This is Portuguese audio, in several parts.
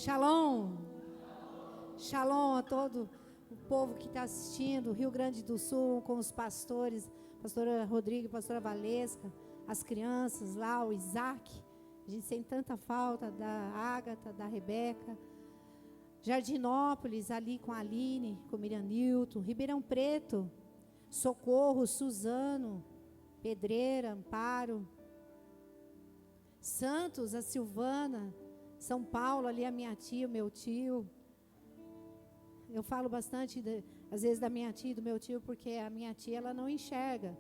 Shalom. Shalom a todo o povo que está assistindo, Rio Grande do Sul, com os pastores, pastora Rodrigo, pastora Valesca, as crianças lá, o Isaac. A gente sente tanta falta da Ágata, da Rebeca. Jardinópolis, ali com a Aline, com Miriam Nilton. Ribeirão Preto, Socorro, Suzano, Pedreira, Amparo. Santos, a Silvana. São Paulo, ali a minha tia, o meu tio. Eu falo bastante, às vezes, da minha tia e do meu tio, porque a minha tia, ela não enxerga.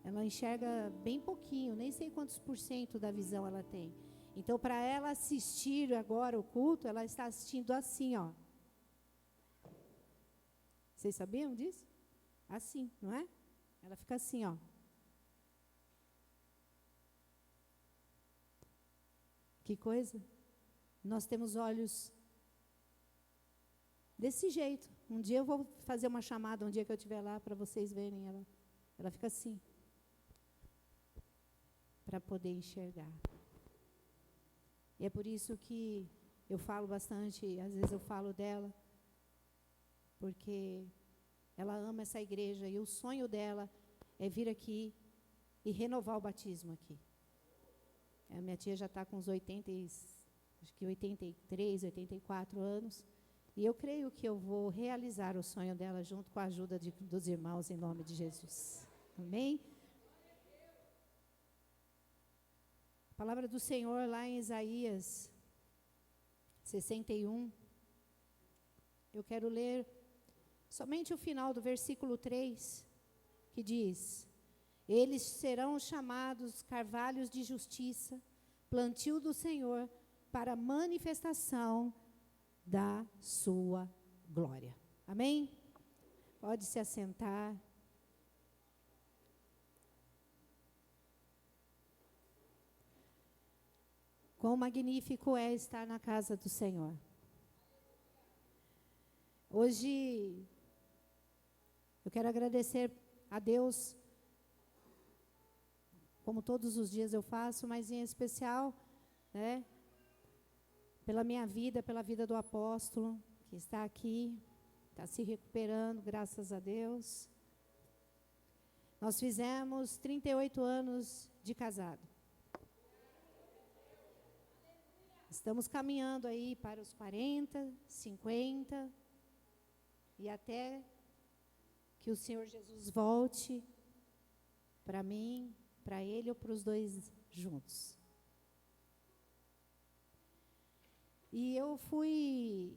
Ela enxerga bem pouquinho, nem sei quantos % da visão ela tem. Então, para ela assistir agora o culto, ela está assistindo assim, ó. Vocês sabiam disso? Assim, não é? Ela fica assim, ó. Que coisa? Nós temos olhos desse jeito. Um dia eu vou fazer uma chamada, um dia que eu estiver lá, para vocês verem ela. Ela fica assim, para poder enxergar. E é por isso que eu falo bastante, às vezes eu falo dela, porque ela ama essa igreja e o sonho dela é vir aqui e renovar o batismo aqui. A minha tia já está com uns 83, 84 anos, e eu creio que eu vou realizar o sonho dela junto com a ajuda dos irmãos, em nome de Jesus. Amém? A palavra do Senhor lá em Isaías 61, eu quero ler somente o final do versículo 3, que diz: eles serão chamados carvalhos de justiça, plantio do Senhor, para a manifestação da sua glória. Amém? Pode se assentar. Quão magnífico é estar na casa do Senhor. Hoje, eu quero agradecer a Deus, como todos os dias eu faço, mas em especial, né, pela minha vida, pela vida do apóstolo, que está aqui, está se recuperando, graças a Deus. Nós fizemos 38 anos de casado. Estamos caminhando aí para os 40, 50, e até que o Senhor Jesus volte para mim, para ele ou para os dois juntos. E eu fui,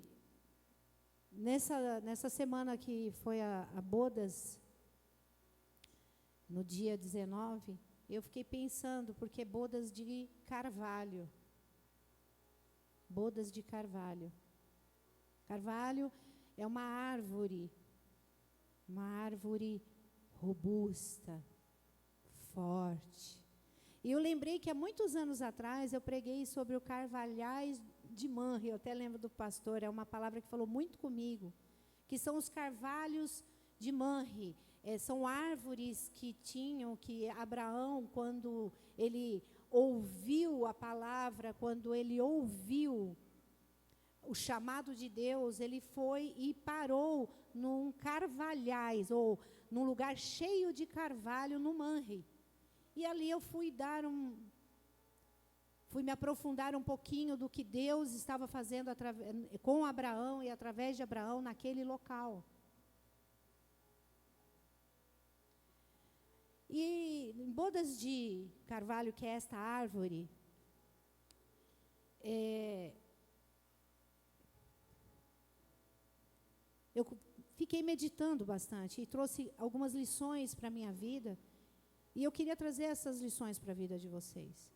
nessa semana que foi a bodas, no dia 19, eu fiquei pensando, porque bodas de carvalho. Bodas de carvalho. Carvalho é uma árvore robusta, forte. E eu lembrei que há muitos anos atrás eu preguei sobre o carvalhais de Manre. Eu até lembro do pastor, é uma palavra que falou muito comigo, que são os carvalhos de Manre. São árvores que Abraão, quando ele ouviu a palavra, quando ele ouviu o chamado de Deus, ele foi e parou num carvalhais, ou num lugar cheio de carvalho no Manre. E ali eu fui me aprofundar um pouquinho do que Deus estava fazendo com Abraão e através de Abraão naquele local. E em bodas de carvalho, que é esta árvore, eu fiquei meditando bastante e trouxe algumas lições para a minha vida, e eu queria trazer essas lições para a vida de vocês.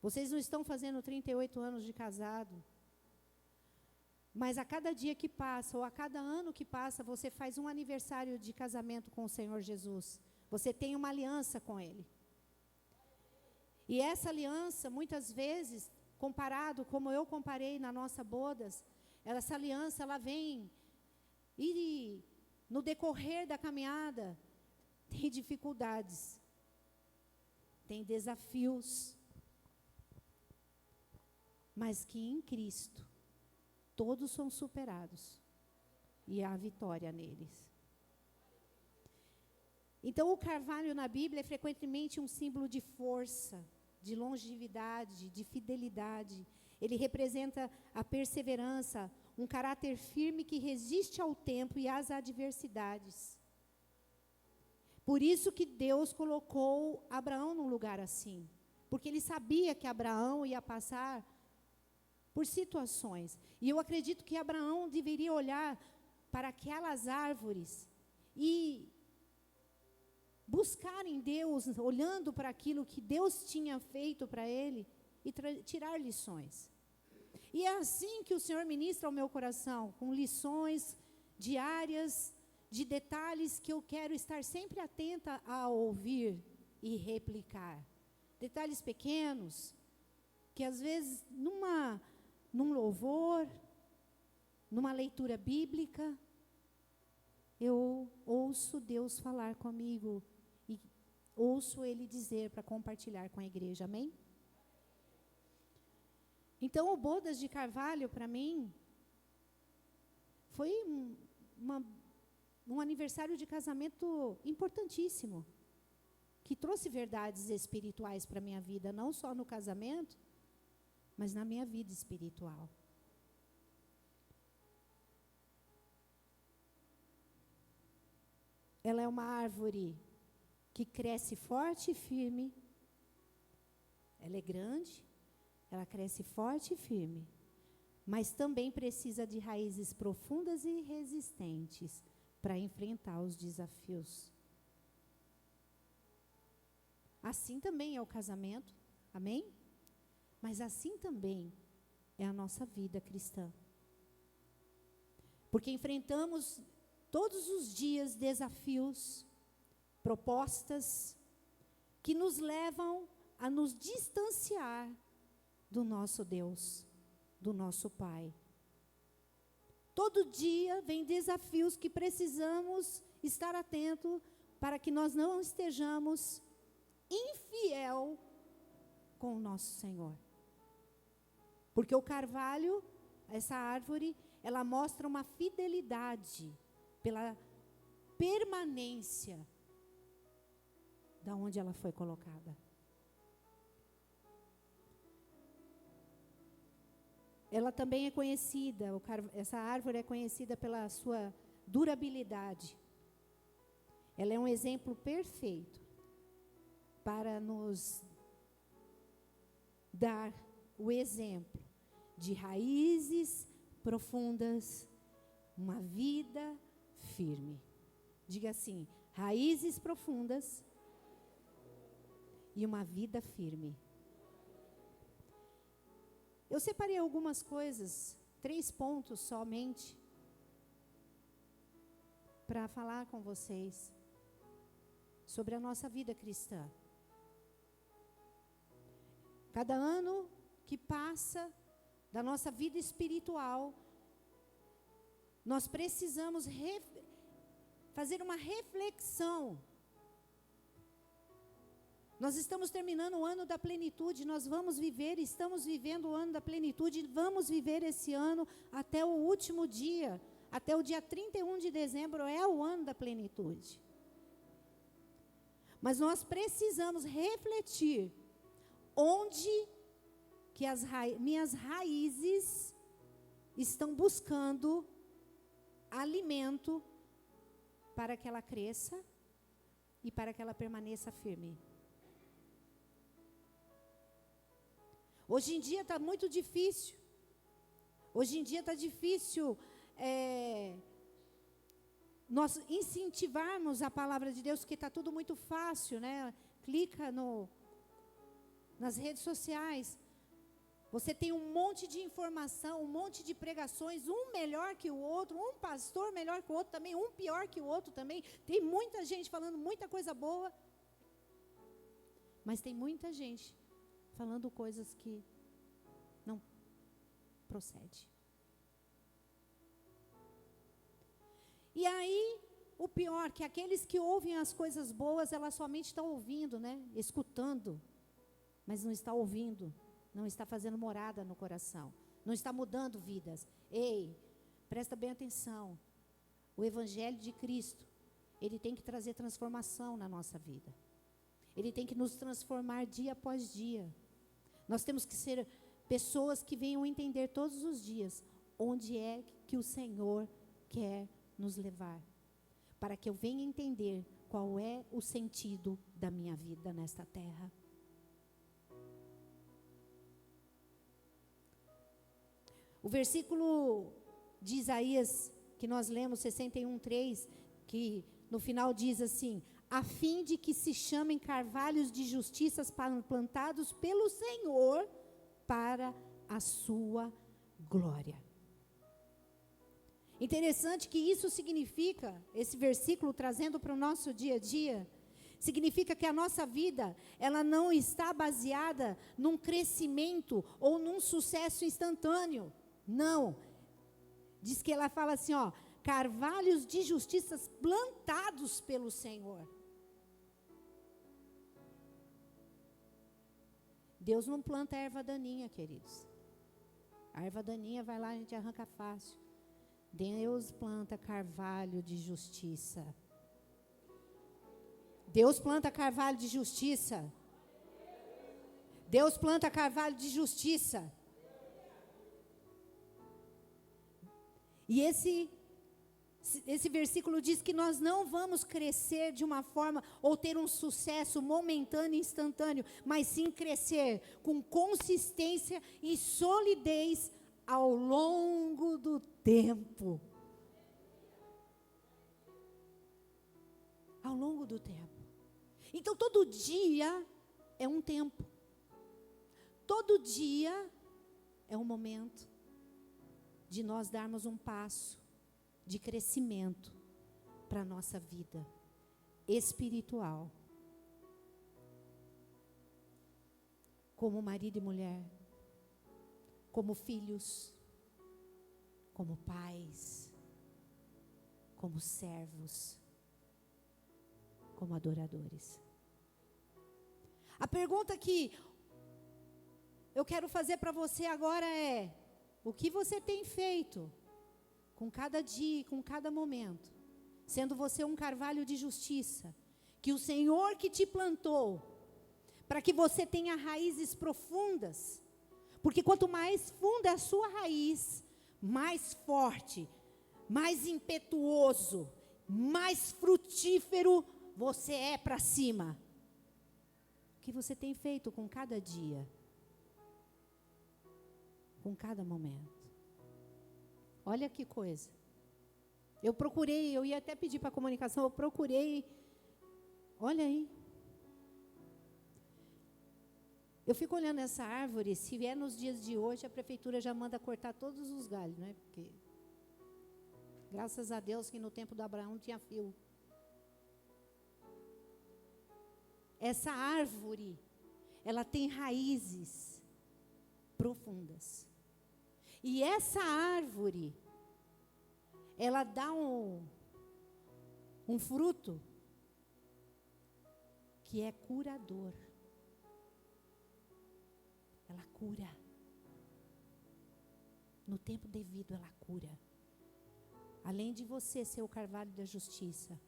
Vocês não estão fazendo 38 anos de casado, mas a cada dia que passa, ou a cada ano que passa, você faz um aniversário de casamento com o Senhor Jesus. Você tem uma aliança com Ele. E essa aliança, muitas vezes, comparado, como eu comparei na nossa bodas, essa aliança, ela vem, e no decorrer da caminhada, tem dificuldades, tem desafios, mas que em Cristo todos são superados. E há vitória neles. Então, o carvalho na Bíblia é frequentemente um símbolo de força, de longevidade, de fidelidade. Ele representa a perseverança, um caráter firme que resiste ao tempo e às adversidades. Por isso que Deus colocou Abraão num lugar assim. Porque ele sabia que Abraão ia passar por situações. E eu acredito que Abraão deveria olhar para aquelas árvores e buscar em Deus, olhando para aquilo que Deus tinha feito para ele, e tirar lições. E é assim que o Senhor ministra ao meu coração, com lições diárias, de detalhes que eu quero estar sempre atenta a ouvir e replicar. Detalhes pequenos, que às vezes num louvor, numa leitura bíblica, eu ouço Deus falar comigo e ouço Ele dizer para compartilhar com a igreja, amém? Então, o Bodas de Carvalho, para mim, foi um aniversário de casamento importantíssimo, que trouxe verdades espirituais para a minha vida, não só no casamento, mas na minha vida espiritual. Ela é uma árvore que cresce forte e firme. Ela é grande, ela cresce forte e firme, mas também precisa de raízes profundas e resistentes para enfrentar os desafios. Assim também é o casamento, amém? Mas assim também é a nossa vida cristã. Porque enfrentamos todos os dias desafios, propostas que nos levam a nos distanciar do nosso Deus, do nosso Pai. Todo dia vem desafios que precisamos estar atentos para que nós não estejamos infiel com o nosso Senhor. Porque o carvalho, essa árvore, ela mostra uma fidelidade pela permanência da onde ela foi colocada. Ela também é conhecida, essa árvore é conhecida pela sua durabilidade. Ela é um exemplo perfeito para nos dar o exemplo de raízes profundas, uma vida firme. Diga assim: raízes profundas e uma vida firme. Eu separei algumas coisas, 3 pontos somente, para falar com vocês sobre a nossa vida cristã. Cada ano que passa da nossa vida espiritual, nós precisamos fazer uma reflexão. Nós estamos terminando o ano da plenitude, nós vamos viver, estamos vivendo o ano da plenitude, vamos viver esse ano até o último dia, até o dia 31 de dezembro é o ano da plenitude. Mas nós precisamos refletir onde que as minhas raízes estão buscando alimento para que ela cresça e para que ela permaneça firme. Hoje em dia está muito difícil. Hoje em dia está difícil nós incentivarmos a palavra de Deus, porque está tudo muito fácil, né? Clica nas redes sociais. Você tem um monte de informação, um monte de pregações, um melhor que o outro, um pastor melhor que o outro também, um pior que o outro também. Tem muita gente falando muita coisa boa, mas tem muita gente falando coisas que não procede. E aí, o pior, que aqueles que ouvem as coisas boas, elas somente estão ouvindo, né? Escutando, mas não está ouvindo, não está fazendo morada no coração. não está mudando vidas. Ei, presta bem atenção. O Evangelho de Cristo, ele tem que trazer transformação na nossa vida. Ele tem que nos transformar dia após dia. Nós temos que ser pessoas que venham entender todos os dias onde é que o Senhor quer nos levar. Para que eu venha entender qual é o sentido da minha vida nesta terra. O versículo de Isaías, que nós lemos, 61:3, que no final diz assim: a fim de que se chamem carvalhos de justiças plantados pelo Senhor para a sua glória. Interessante que isso significa, esse versículo trazendo para o nosso dia a dia, significa que a nossa vida, ela não está baseada num crescimento ou num sucesso instantâneo. Não. Diz que ela fala assim, ó, carvalhos de justiças plantados pelo Senhor. Deus não planta erva daninha, queridos. A erva daninha vai lá, a gente arranca fácil. Deus planta carvalho de justiça. Deus planta carvalho de justiça. Deus planta carvalho de justiça. E esse versículo diz que nós não vamos crescer de uma forma ou ter um sucesso momentâneo e instantâneo, mas sim crescer com consistência e solidez ao longo do tempo. Ao longo do tempo. Então, todo dia é um tempo. Todo dia é um momento de nós darmos um passo de crescimento para a nossa vida espiritual. Como marido e mulher, como filhos, como pais, como servos, como adoradores. A pergunta que eu quero fazer para você agora é: o que você tem feito com cada dia, com cada momento, sendo você um carvalho de justiça, que o Senhor que te plantou, para que você tenha raízes profundas, porque quanto mais funda a sua raiz, mais forte, mais impetuoso, mais frutífero você é para cima. O que você tem feito com cada dia, com cada momento? Olha que coisa. Eu procurei, eu ia até pedir para a comunicação, eu procurei. Olha aí. Eu fico olhando essa árvore, se vier nos dias de hoje, a prefeitura já manda cortar todos os galhos, né? Porque, graças a Deus que no tempo do Abraão tinha fio. Essa árvore, ela tem raízes profundas. E essa árvore, ela dá um fruto que é curador. Ela cura. No tempo devido, ela cura. Além de você ser o carvalho da justiça,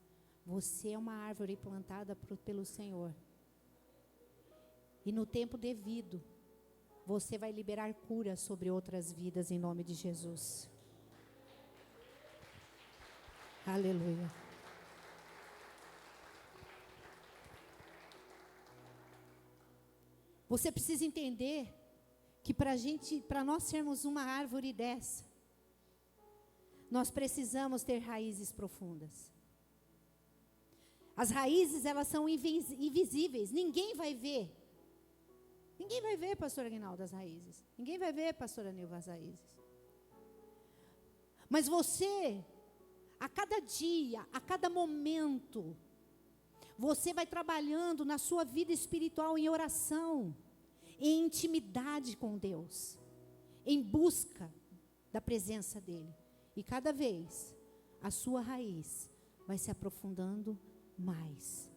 você é uma árvore plantada pelo Senhor. E no tempo devido, você vai liberar cura sobre outras vidas em nome de Jesus. Aleluia. Você precisa entender que para nós sermos uma árvore dessa, nós precisamos ter raízes profundas. As raízes, elas são invisíveis, ninguém vai ver. Ninguém vai ver, pastor Aguinaldo, as raízes. Ninguém vai ver, pastora Nilva, as raízes. Mas você, a cada dia, a cada momento, você vai trabalhando na sua vida espiritual em oração, em intimidade com Deus, em busca da presença dEle. E cada vez, a sua raiz vai se aprofundando mais.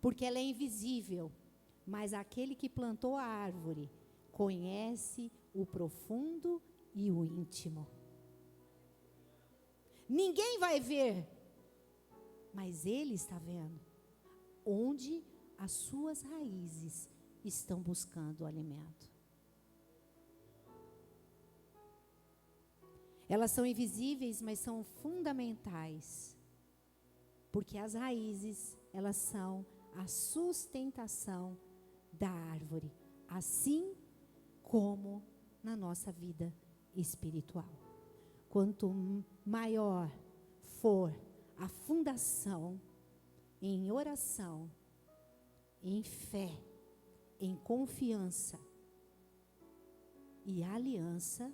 Porque ela é invisível. Mas aquele que plantou a árvore conhece o profundo e o íntimo. Ninguém vai ver, mas Ele está vendo onde as suas raízes estão buscando o alimento. Elas são invisíveis, mas são fundamentais, porque as raízes, elas são a sustentação da árvore, assim como na nossa vida espiritual. Quanto maior for a fundação em oração, em fé, em confiança e aliança,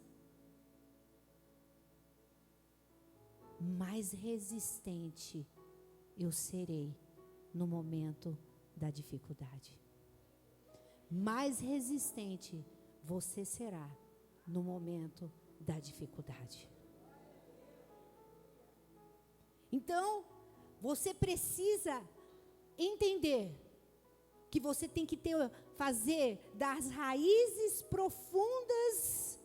mais resistente eu serei no momento da dificuldade. Mais resistente você será no momento da dificuldade. Então, você precisa entender que você tem que fazer das raízes profundas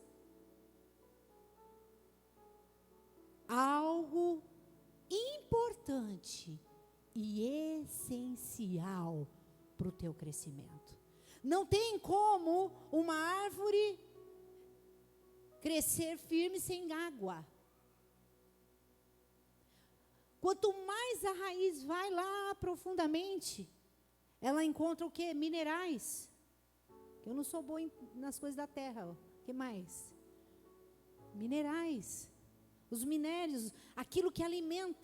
algo importante e essencial para o teu crescimento. Não tem como uma árvore crescer firme sem água. Quanto mais a raiz vai lá profundamente, ela encontra o quê? Minerais. Eu não sou boa nas coisas da terra. O que mais? Minerais. Os minérios, aquilo que alimenta.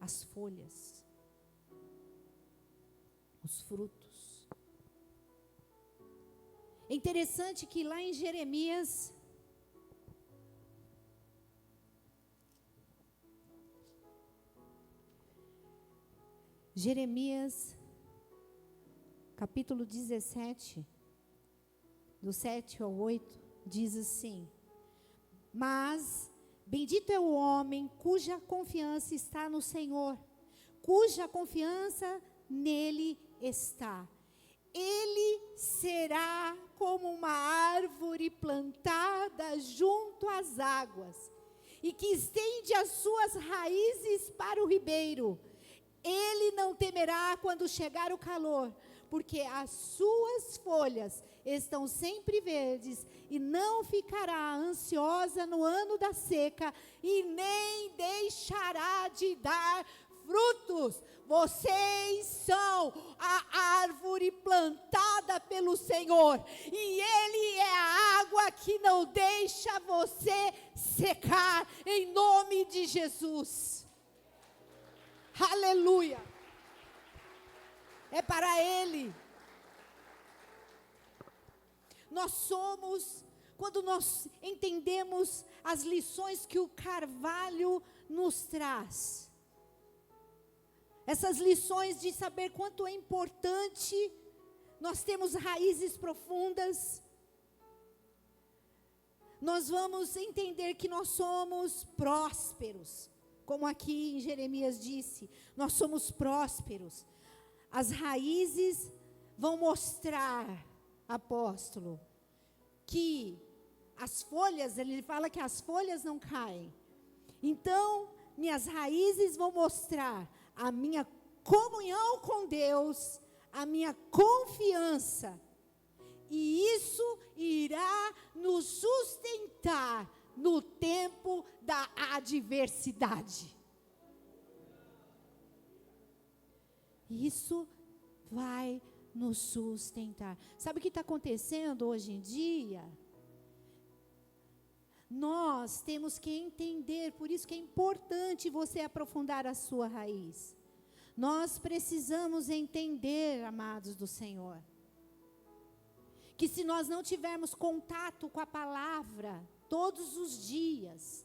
As folhas. Os frutos. É interessante que lá em Jeremias, capítulo 17, do 7 ao 8, diz assim: mas bendito é o homem cuja confiança está no Senhor, cuja confiança nele está. Ele será como uma árvore plantada junto às águas, e que estende as suas raízes para o ribeiro. Ele não temerá quando chegar o calor, porque as suas folhas estão sempre verdes, e não ficará ansiosa no ano da seca, e nem deixará de dar frutos. Vocês são a árvore plantada pelo Senhor, e Ele é a água que não deixa você secar, em nome de Jesus. Aleluia. É para Ele. Nós somos, quando nós entendemos as lições que o Carvalho nos traz, essas lições de saber quanto é importante nós temos raízes profundas, nós vamos entender que nós somos prósperos. Como aqui em Jeremias disse, nós somos prósperos. As raízes vão mostrar, apóstolo, que as folhas, ele fala que as folhas não caem. Então, minhas raízes vão mostrar a minha comunhão com Deus, a minha confiança. E isso irá nos sustentar no tempo da adversidade. Isso vai nos sustentar. Sabe o que está acontecendo hoje em dia? Nós temos que entender, por isso que é importante você aprofundar a sua raiz. Nós precisamos entender, amados do Senhor, que se nós não tivermos contato com a palavra todos os dias,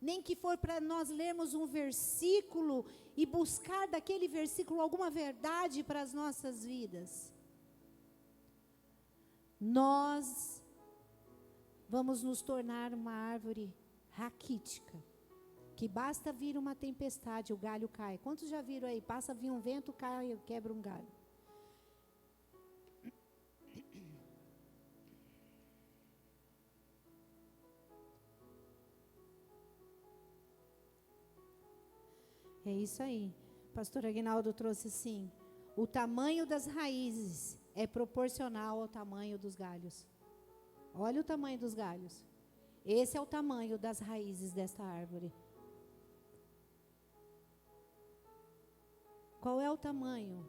nem que for para nós lermos um versículo e buscar daquele versículo alguma verdade para as nossas vidas, nós vamos nos tornar uma árvore raquítica, que basta vir uma tempestade, o galho cai. Quantos já viram aí? Passa vir um vento, cai, quebra um galho. É isso aí. Pastor Aguinaldo trouxe assim: o tamanho das raízes é proporcional ao tamanho dos galhos. Olha o tamanho dos galhos. Esse é o tamanho das raízes desta árvore. Qual é o tamanho?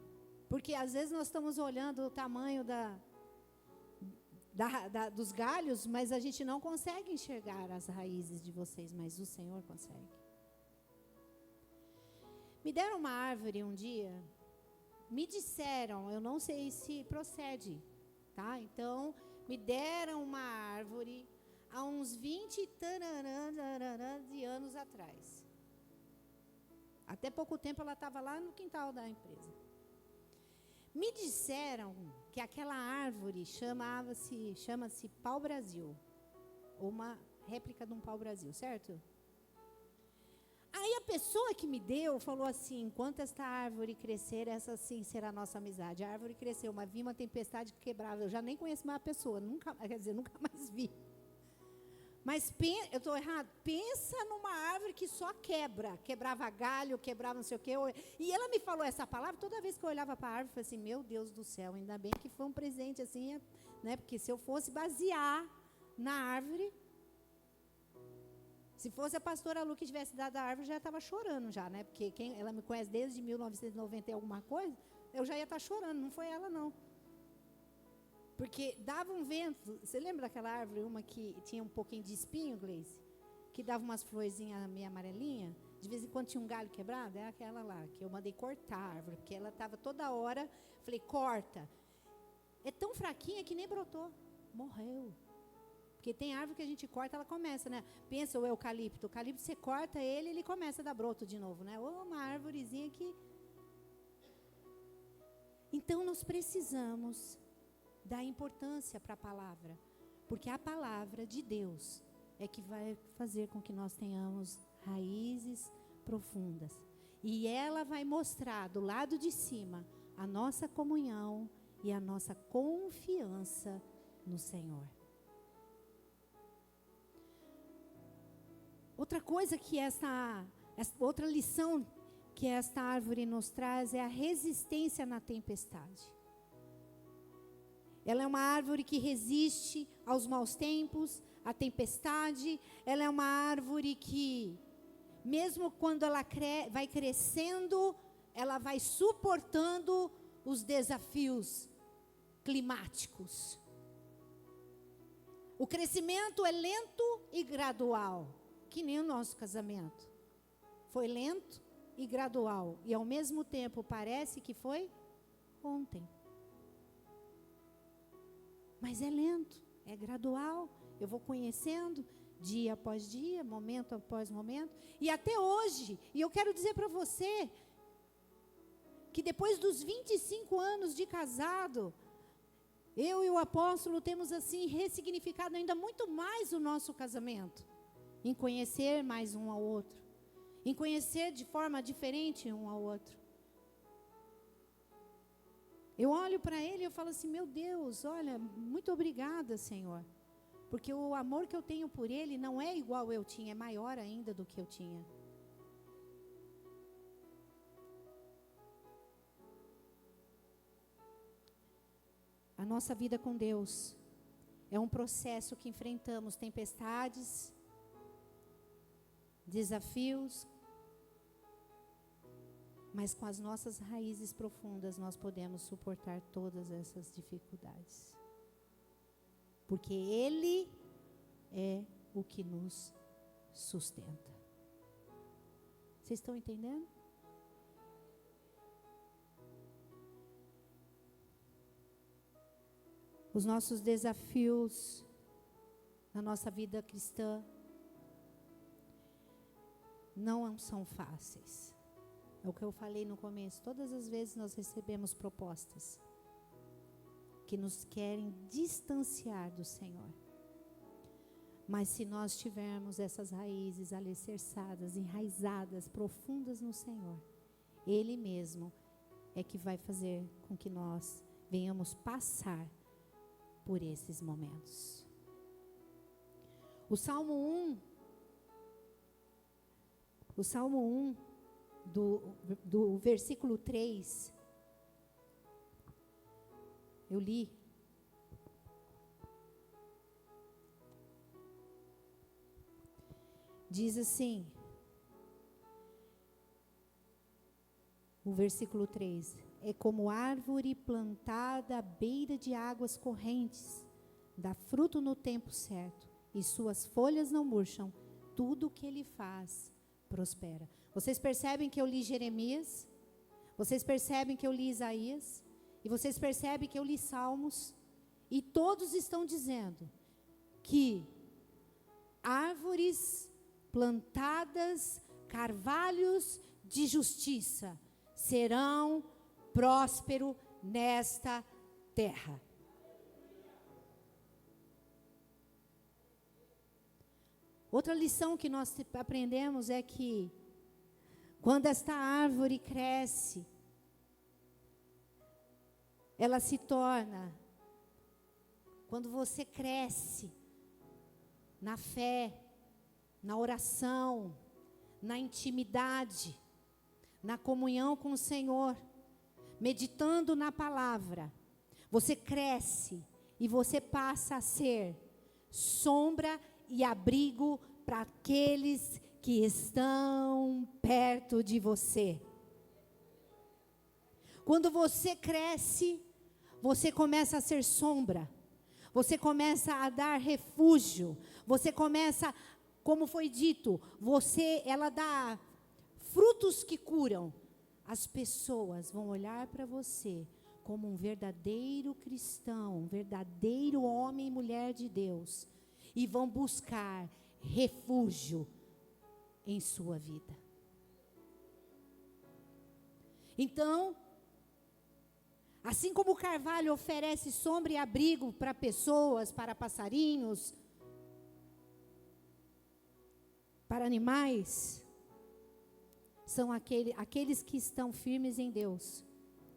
Porque às vezes nós estamos olhando o tamanho dos galhos, mas a gente não consegue enxergar as raízes de vocês, mas o Senhor consegue. Me deram uma árvore um dia, me disseram, eu não sei se procede, tá? Então, me deram uma árvore há uns 20 de anos atrás. Até pouco tempo ela estava lá no quintal da empresa. Me disseram que aquela árvore chama-se pau-brasil, ou uma réplica de um pau-brasil, certo? Aí a pessoa que me deu falou assim: enquanto esta árvore crescer, essa sim será a nossa amizade. A árvore cresceu, mas vi uma tempestade que quebrava. Eu já nem conheço mais a pessoa, nunca mais vi. Mas eu estou errado. Pensa numa árvore que só quebrava galho, quebrava não sei o quê. E ela me falou essa palavra, toda vez que eu olhava para a árvore, eu falei assim: meu Deus do céu, ainda bem que foi um presente assim, né? Porque se eu fosse basear na árvore, se fosse a pastora Lu que tivesse dado a árvore, já estava chorando já, né? Porque ela me conhece desde 1990 e alguma coisa, eu já ia estar chorando, não foi ela não. Porque dava um vento. Você lembra daquela árvore, uma que tinha um pouquinho de espinho, Gleice? Que dava umas florzinhas meio amarelinhas? De vez em quando tinha um galho quebrado? É aquela lá, que eu mandei cortar a árvore, porque ela estava toda hora. Falei, corta. É tão fraquinha que nem brotou. Morreu. Porque tem árvore que a gente corta, ela começa, né? Pensa o eucalipto. O eucalipto, você corta ele começa a dar broto de novo, né? Ou uma árvorezinha que... Então, nós precisamos dar importância para a palavra, porque a palavra de Deus é que vai fazer com que nós tenhamos raízes profundas, e ela vai mostrar do lado de cima a nossa comunhão e a nossa confiança no Senhor. Outra coisa que outra lição que esta árvore nos traz é a resistência na tempestade. Ela é uma árvore que resiste aos maus tempos, à tempestade. Ela é uma árvore que, mesmo quando ela vai crescendo, ela vai suportando os desafios climáticos. O crescimento é lento e gradual, que nem o nosso casamento. Foi lento e gradual, e ao mesmo tempo parece que foi ontem. Mas é lento, é gradual, eu vou conhecendo dia após dia, momento após momento, e até hoje, e eu quero dizer para você, que depois dos 25 anos de casado, eu e o apóstolo temos assim ressignificado ainda muito mais o nosso casamento, em conhecer mais um ao outro, em conhecer de forma diferente um ao outro. Eu olho para ele e eu falo assim: meu Deus, olha, muito obrigada, Senhor. Porque o amor que eu tenho por ele não é igual eu tinha, é maior ainda do que eu tinha. A nossa vida com Deus é um processo que enfrentamos tempestades, desafios, mas com as nossas raízes profundas nós podemos suportar todas essas dificuldades. Porque Ele é o que nos sustenta. Vocês estão entendendo? Os nossos desafios na nossa vida cristã não são fáceis. É o que eu falei no começo. Todas as vezes nós recebemos propostas que nos querem distanciar do Senhor. Mas se nós tivermos essas raízes alicerçadas, enraizadas, profundas no Senhor, Ele mesmo é que vai fazer com que nós venhamos passar por esses momentos. O Salmo 1 do versículo 3, eu li. Diz assim, o versículo 3, é como árvore plantada à beira de águas correntes, dá fruto no tempo certo, e suas folhas não murcham, tudo o que ele faz prospera. Vocês percebem que eu li Jeremias? Vocês percebem que eu li Isaías? E vocês percebem que eu li Salmos? E todos estão dizendo que árvores plantadas, carvalhos de justiça, serão prósperos nesta terra. Outra lição que nós aprendemos é que quando esta árvore cresce, ela se torna, quando você cresce na fé, na oração, na intimidade, na comunhão com o Senhor, meditando na palavra, você cresce e você passa a ser sombra e abrigo para aqueles que estão perto de você. Quando você cresce, você começa a ser sombra, você começa a dar refúgio, você começa, como foi dito, ela dá frutos que curam. As pessoas vão olhar para você como um verdadeiro cristão, um verdadeiro homem e mulher de Deus, e vão buscar refúgio em sua vida. Então, assim como o carvalho oferece sombra e abrigo para pessoas, para passarinhos, para animais, são aqueles que estão firmes em Deus,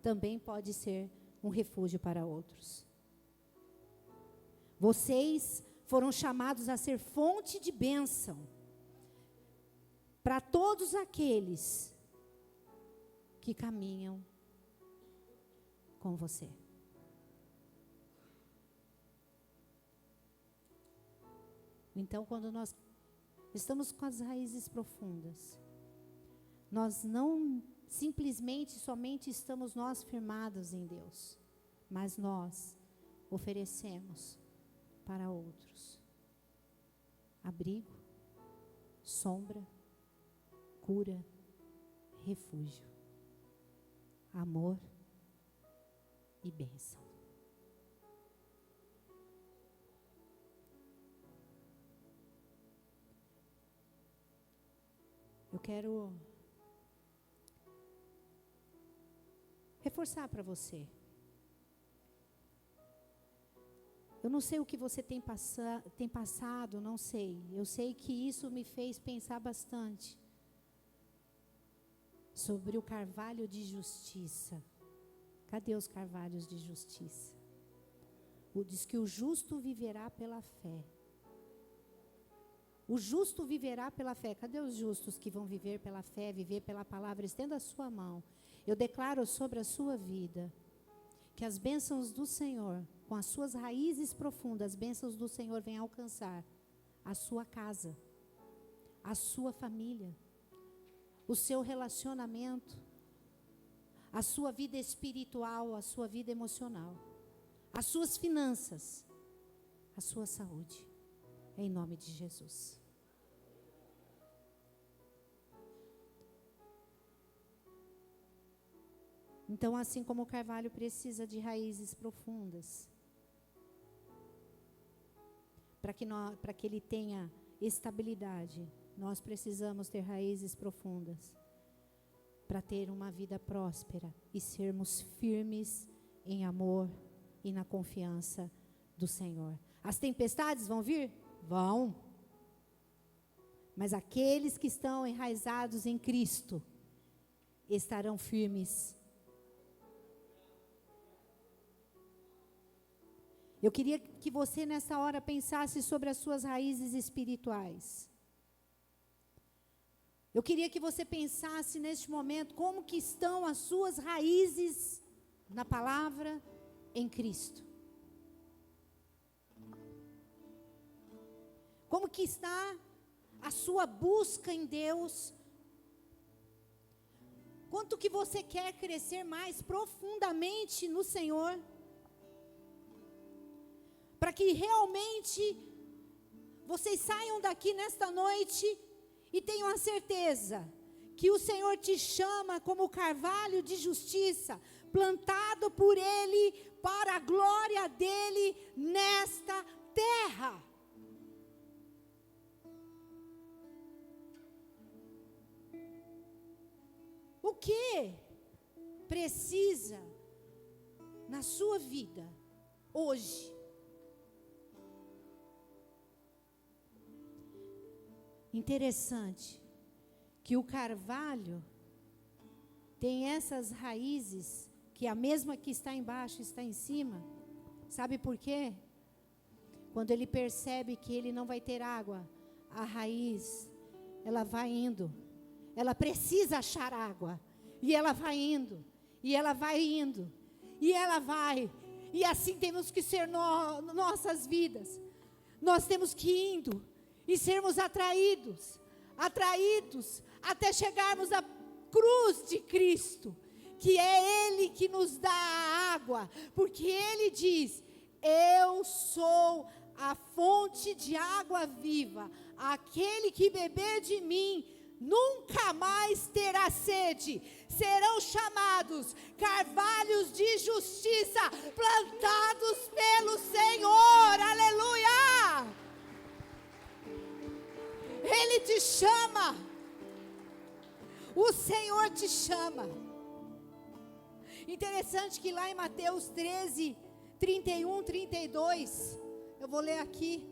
também pode ser um refúgio para outros. Vocês foram chamados a ser fonte de bênção para todos aqueles que caminham com você. Então, quando nós estamos com as raízes profundas, nós não simplesmente, somente estamos nós firmados em Deus, mas nós oferecemos para outros abrigo, sombra, cura, refúgio, amor e bênção. Eu quero reforçar para você. Eu não sei o que você tem passado, não sei. Eu sei que isso me fez pensar bastante sobre o carvalho de justiça. Cadê os carvalhos de justiça? Diz que o justo viverá pela fé. O justo viverá pela fé. Cadê os justos que vão viver pela fé, viver pela palavra? Estenda a sua mão. Eu declaro sobre a sua vida que as bênçãos do Senhor, com as suas raízes profundas, as bênçãos do Senhor vêm alcançar a sua casa, a sua família, o seu relacionamento, a sua vida espiritual, a sua vida emocional, as suas finanças, a sua saúde, em nome de Jesus. Então, assim como o carvalho precisa de raízes profundas, para que ele tenha estabilidade, nós precisamos ter raízes profundas para ter uma vida próspera e sermos firmes em amor e na confiança do Senhor. As tempestades vão vir? Vão. Mas aqueles que estão enraizados em Cristo estarão firmes. Eu queria que você nessa hora pensasse sobre as suas raízes espirituais. Eu queria que você pensasse neste momento como que estão as suas raízes na palavra, em Cristo. Como que está a sua busca em Deus? Quanto que você quer crescer mais profundamente no Senhor? Para que realmente vocês saiam daqui nesta noite e tenham a certeza que o Senhor te chama como carvalho de justiça, plantado por Ele, para a glória dEle nesta terra. O que precisa na sua vida hoje? Interessante que o carvalho tem essas raízes, que a mesma que está embaixo está em cima. Sabe por quê? Quando ele percebe que ele não vai ter água, a raiz, ela vai indo. Ela precisa achar água. E ela vai indo. E ela vai indo. E ela vai. E assim temos que ser nossas vidas. Nós temos que ir indo. E sermos atraídos. Atraídos. Até chegarmos à cruz de Cristo. Que é Ele que nos dá a água. Porque Ele diz: eu sou a fonte de água viva. Aquele que beber de mim nunca mais terá sede. Serão chamados carvalhos de justiça, plantados pelo Senhor. Aleluia! Ele te chama. O Senhor te chama. Interessante que lá em Mateus 13, 31, 32, eu vou ler aqui.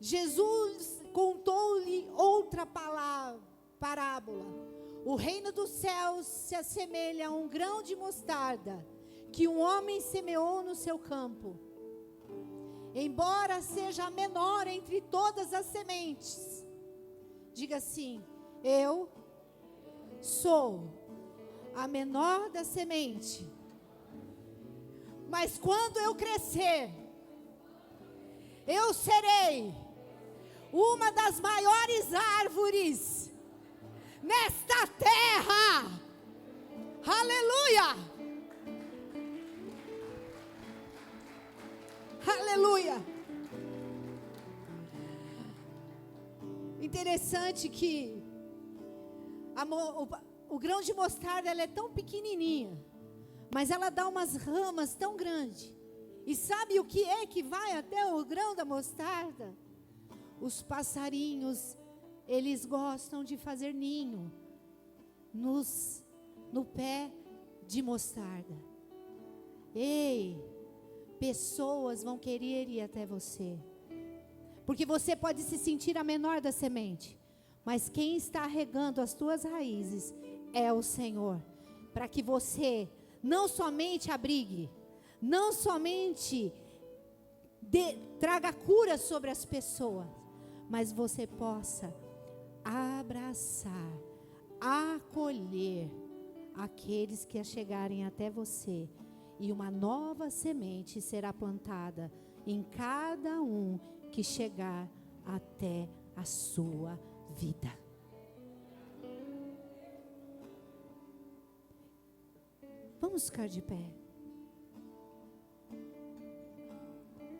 Jesus contou-lhe outra parábola. O reino dos céus se assemelha a um grão de mostarda que um homem semeou no seu campo. Embora seja a menor entre todas as sementes. Diga assim: eu sou a menor da semente. Mas quando eu crescer, eu serei uma das maiores árvores nesta terra. Aleluia! Aleluia! Interessante que o grão de mostarda, ela é tão pequenininha, mas ela dá umas ramas tão grandes. E sabe o que é que vai até o grão da mostarda? Os passarinhos, eles gostam de fazer ninho no pé de mostarda. Ei, pessoas vão querer ir até você. Porque você pode se sentir a menor da semente, mas quem está regando as tuas raízes é o Senhor. Para que você não somente abrigue, não somente traga cura sobre as pessoas, mas você possa abraçar, acolher aqueles que chegarem até você. E uma nova semente será plantada em cada um que chegar até a sua vida. Vamos ficar de pé.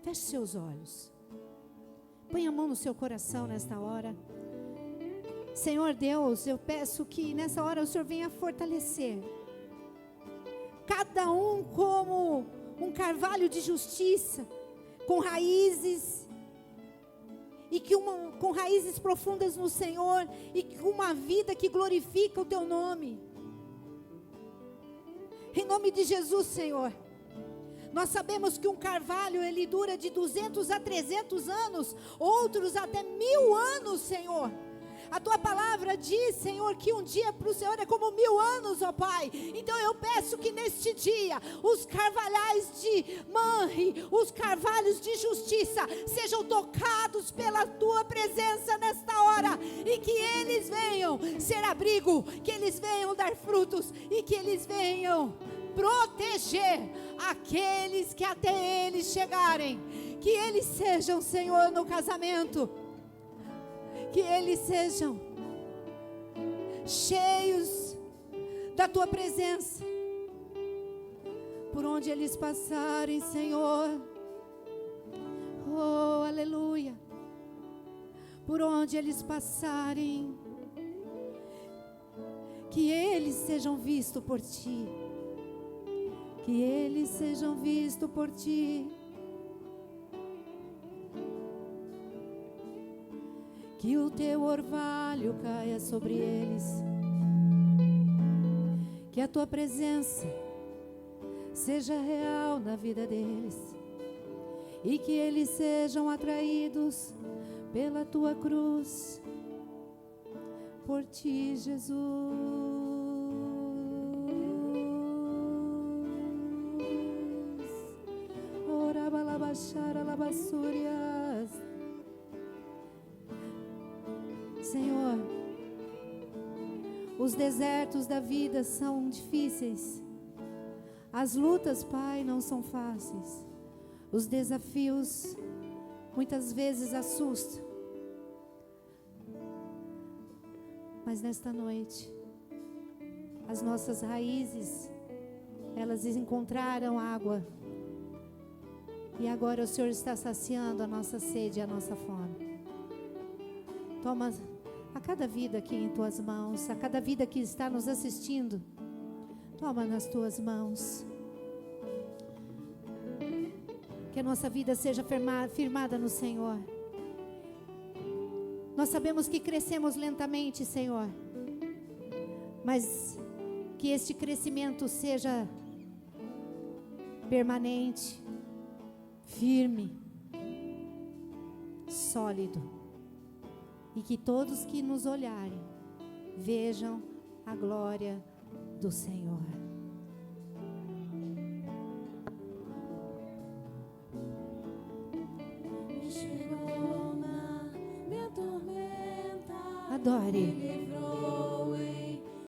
Feche seus olhos. Põe a mão no seu coração nesta hora. Senhor Deus, eu peço que nessa hora o Senhor venha fortalecer cada um como um carvalho de justiça, com raízes, e com raízes profundas no Senhor, e com uma vida que glorifica o Teu nome. Em nome de Jesus, Senhor. Nós sabemos que um carvalho, ele dura de 200 a 300 anos, outros até 1000 anos, Senhor. A Tua palavra diz, Senhor, que um dia para o Senhor é como 1000 anos, ó Pai. Então eu peço que neste dia, os carvalhais de os carvalhos de justiça sejam tocados pela tua presença nesta hora, e que eles venham ser abrigo, que eles venham dar frutos, e que eles venham proteger aqueles que até eles chegarem. Que eles sejam, Senhor, no casamento, que eles sejam cheios da tua presença, por onde eles passarem, Senhor. Oh, aleluia. Por onde eles passarem, que eles sejam vistos por ti, que eles sejam vistos por ti. Que o teu orvalho caia sobre eles, que a tua presença seja real na vida deles, e que eles sejam atraídos pela tua cruz, por ti, Jesus. Ora balabachara labassurias. Senhor, os desertos da vida são difíceis, as lutas, Pai, não são fáceis, os desafios muitas vezes assustam, mas nesta noite, as nossas raízes, elas encontraram água, e agora o Senhor está saciando a nossa sede e a nossa fome. Toma a cada vida aqui em tuas mãos, a cada vida que está nos assistindo, toma nas tuas mãos. Que a nossa vida seja firmada no Senhor. Nós sabemos que crescemos lentamente, Senhor, mas que este crescimento seja permanente, firme, sólido. E que todos que nos olharem vejam a glória do Senhor. Chegou na minha tormenta. Adore.